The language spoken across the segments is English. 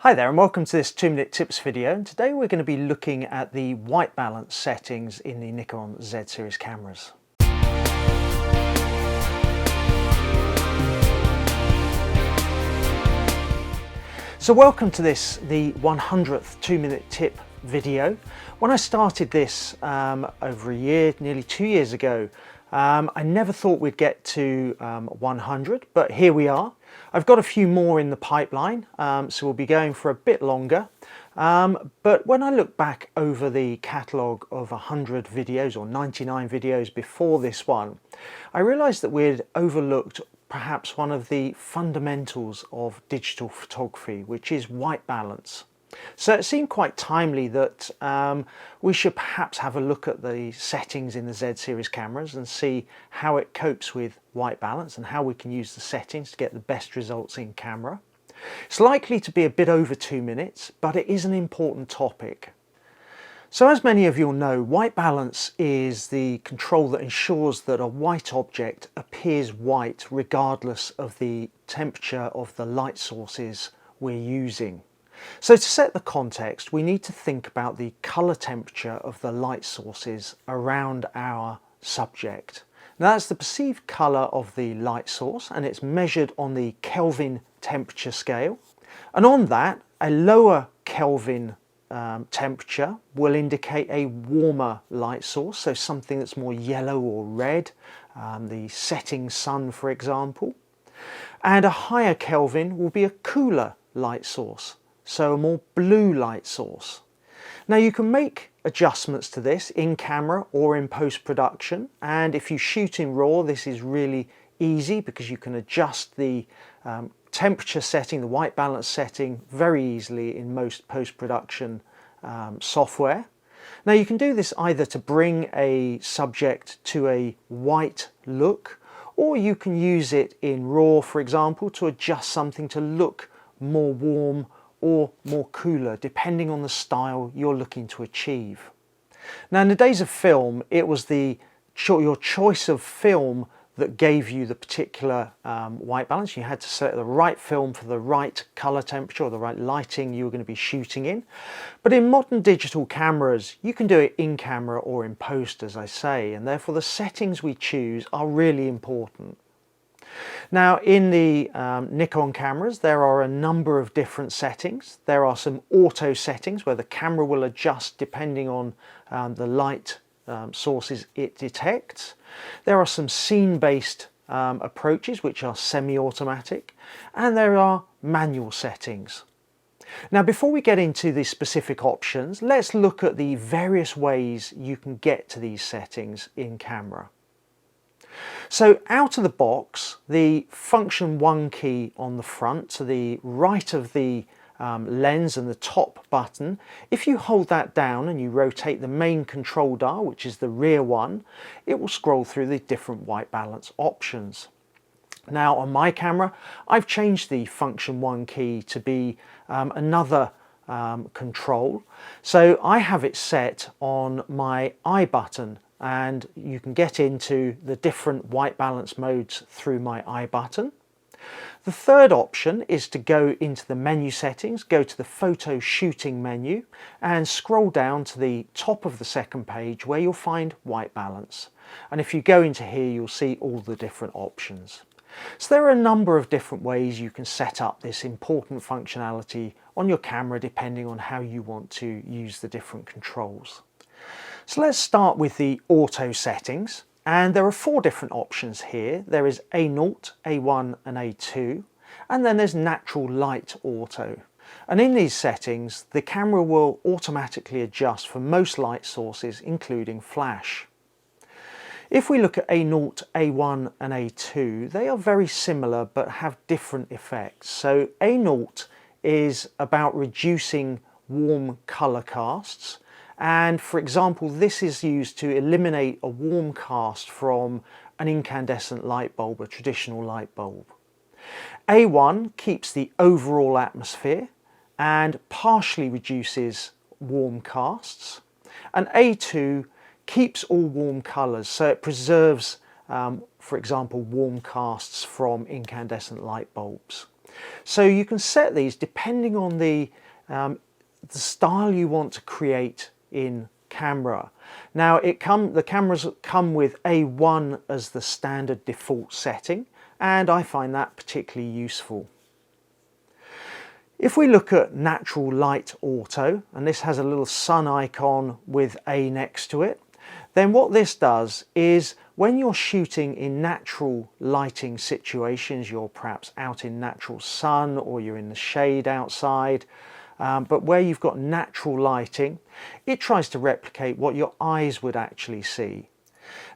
Hi there and welcome to this 2-minute tips video, and today we're going to be looking at the white balance settings in the Nikon Z series cameras. So welcome to this, the 100th 2-minute tip video. When I started this over a year, nearly 2 years ago, I never thought we'd get to 100, but here we are. I've got a few more in the pipeline, so we'll be going for a bit longer. But when I look back over the catalogue of 100 videos or 99 videos before this one, I realised that we'd overlooked perhaps one of the fundamentals of digital photography, which is white balance. So it seemed quite timely that we should perhaps have a look at the settings in the Z series cameras and see how it copes with white balance and how we can use the settings to get the best results in camera. It's likely to be a bit over 2 minutes, but it is an important topic. So as many of you will know, white balance is the control that ensures that a white object appears white regardless of the temperature of the light sources we're using. So to set the context, we need to think about the colour temperature of the light sources around our subject. Now that's the perceived colour of the light source, and it's measured on the Kelvin temperature scale. And on that, a lower Kelvin temperature will indicate a warmer light source, so something that's more yellow or red, the setting sun for example. And a higher Kelvin will be a cooler light source, so a more blue light source. Now you can make adjustments to this in camera or in post-production, and if you shoot in RAW this is really easy because you can adjust the temperature setting, the white balance setting, very easily in most post-production software. Now you can do this either to bring a subject to a white look, or you can use it in RAW for example to adjust something to look more warm or more cooler, depending on the style you're looking to achieve. Now in the days of film, it was your choice of film that gave you the particular white balance. You had to select the right film for the right colour temperature or the right lighting you were going to be shooting in. But in modern digital cameras, you can do it in camera or in post, as I say, and therefore the settings we choose are really important. Now in the Nikon cameras there are a number of different settings. There are some auto settings where the camera will adjust depending on the light sources it detects. There are some scene-based approaches which are semi-automatic, and there are manual settings. Now before we get into the specific options, let's look at the various ways you can get to these settings in camera. So out of the box, the function 1 key on the front to the right of the lens and the top button, if you hold that down and you rotate the main control dial, which is the rear one, it will scroll through the different white balance options. Now on my camera, I've changed the function 1 key to be another control. So I have it set on my I button, and you can get into the different white balance modes through my I button. The third option is to go into the menu settings, go to the photo shooting menu and scroll down to the top of the second page where you'll find white balance. And if you go into here, you'll see all the different options. So there are a number of different ways you can set up this important functionality on your camera depending on how you want to use the different controls. So let's start with the auto settings, and there are 4 different options here. There is A0, A1 and A2, and then there's natural light auto. And in these settings the camera will automatically adjust for most light sources including flash. If we look at A0, A1 and A2, they are very similar but have different effects. So A0 is about reducing warm colour casts. And for example, this is used to eliminate a warm cast from an incandescent light bulb, a traditional light bulb. A1 keeps the overall atmosphere and partially reduces warm casts. And A2 keeps all warm colours, so it preserves, for example, warm casts from incandescent light bulbs. So you can set these depending on the style you want to create in camera. Now the cameras come with A1 as the standard default setting, and I find that particularly useful. If we look at natural light auto, and this has a little sun icon with A next to it, then what this does is when you're shooting in natural lighting situations, you're perhaps out in natural sun or you're in the shade outside, but where you've got natural lighting, it tries to replicate what your eyes would actually see.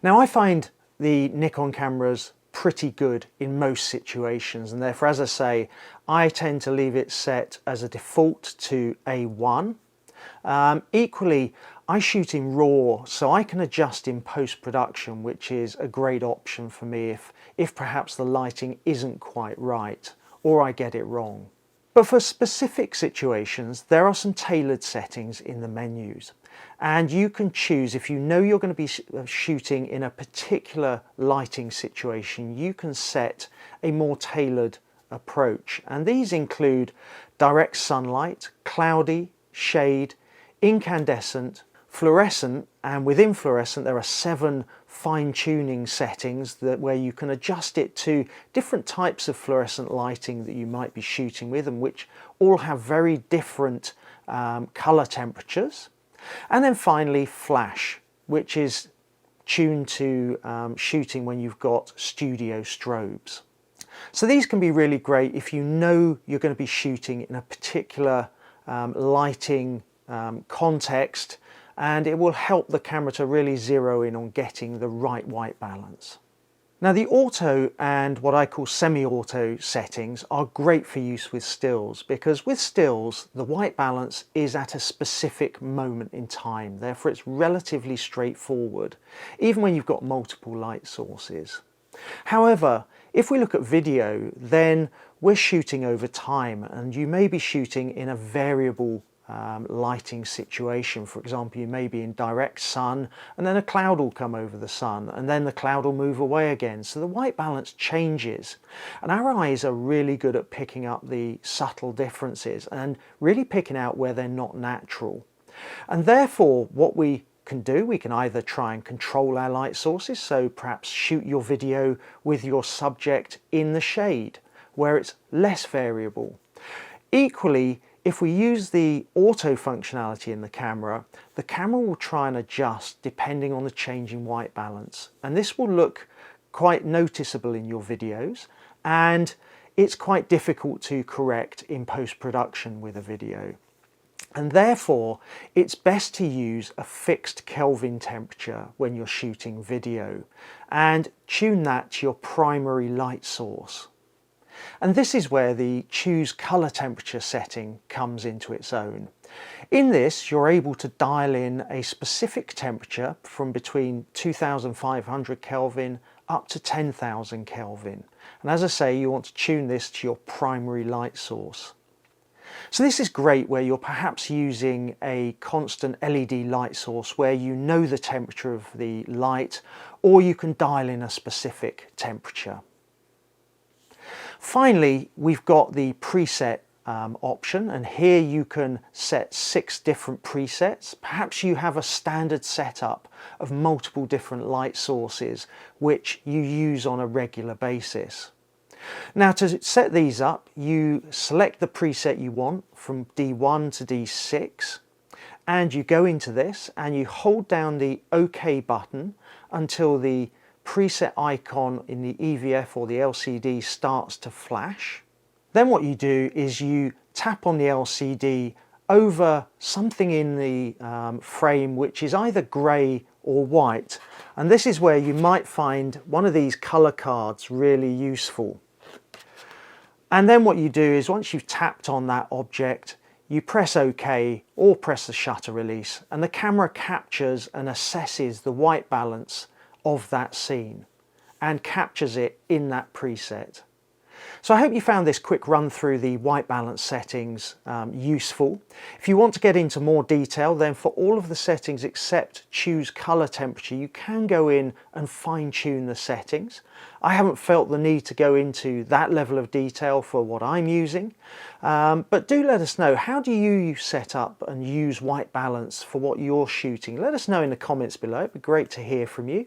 Now I find the Nikon cameras pretty good in most situations, and therefore, as I say, I tend to leave it set as a default to A1. Equally, I shoot in RAW, so I can adjust in post-production, which is a great option for me if perhaps the lighting isn't quite right or I get it wrong. But for specific situations, there are some tailored settings in the menus, and you can choose, if you know you're going to be shooting in a particular lighting situation, you can set a more tailored approach. And these include direct sunlight, cloudy, shade, incandescent, fluorescent, and within fluorescent there are 7 fine-tuning settings where you can adjust it to different types of fluorescent lighting that you might be shooting with, and which all have very different colour temperatures. And then finally flash, which is tuned to shooting when you've got studio strobes. So these can be really great if you know you're going to be shooting in a particular lighting context, and it will help the camera to really zero in on getting the right white balance. Now the auto and what I call semi-auto settings are great for use with stills, because with stills the white balance is at a specific moment in time, therefore it's relatively straightforward even when you've got multiple light sources. However, if we look at video, then we're shooting over time, and you may be shooting in a variable lighting situation. For example, you may be in direct sun and then a cloud will come over the sun and then the cloud will move away again, so the white balance changes, and our eyes are really good at picking up the subtle differences and really picking out where they're not natural. And therefore what we can do, we can either try and control our light sources, so perhaps shoot your video with your subject in the shade where it's less variable. Equally, if we use the auto functionality in the camera will try and adjust depending on the changing white balance, and this will look quite noticeable in your videos, and it's quite difficult to correct in post-production with a video. And therefore it's best to use a fixed Kelvin temperature when you're shooting video and tune that to your primary light source. And this is where the choose colour temperature setting comes into its own. In this you're able to dial in a specific temperature from between 2500 Kelvin up to 10,000 Kelvin. And as I say, you want to tune this to your primary light source. So this is great where you're perhaps using a constant LED light source where you know the temperature of the light, or you can dial in a specific temperature. Finally, we've got the preset option, and here you can set 6 different presets. Perhaps you have a standard setup of multiple different light sources which you use on a regular basis. Now to set these up, you select the preset you want from D1 to D6, and you go into this and you hold down the OK button until the preset icon in the EVF or the LCD starts to flash. Then what you do is you tap on the LCD over something in the frame which is either grey or white, and this is where you might find one of these colour cards really useful. And then what you do is, once you've tapped on that object, you press OK or press the shutter release, and the camera captures and assesses the white balance of that scene and captures it in that preset. So I hope you found this quick run through the white balance settings useful. If you want to get into more detail, then for all of the settings except choose colour temperature, you can go in and fine tune the settings. I haven't felt the need to go into that level of detail for what I'm using, but do let us know, how do you set up and use white balance for what you're shooting? Let us know in the comments below, it'd be great to hear from you.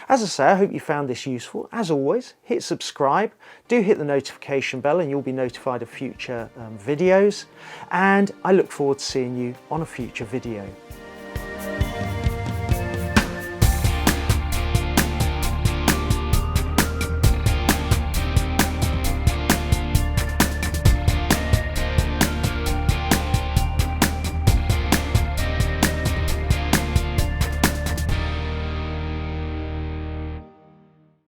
As I say, I hope you found this useful. As always, hit subscribe, do hit the notification bell and you'll be notified of future videos, and I look forward to seeing you on a future video.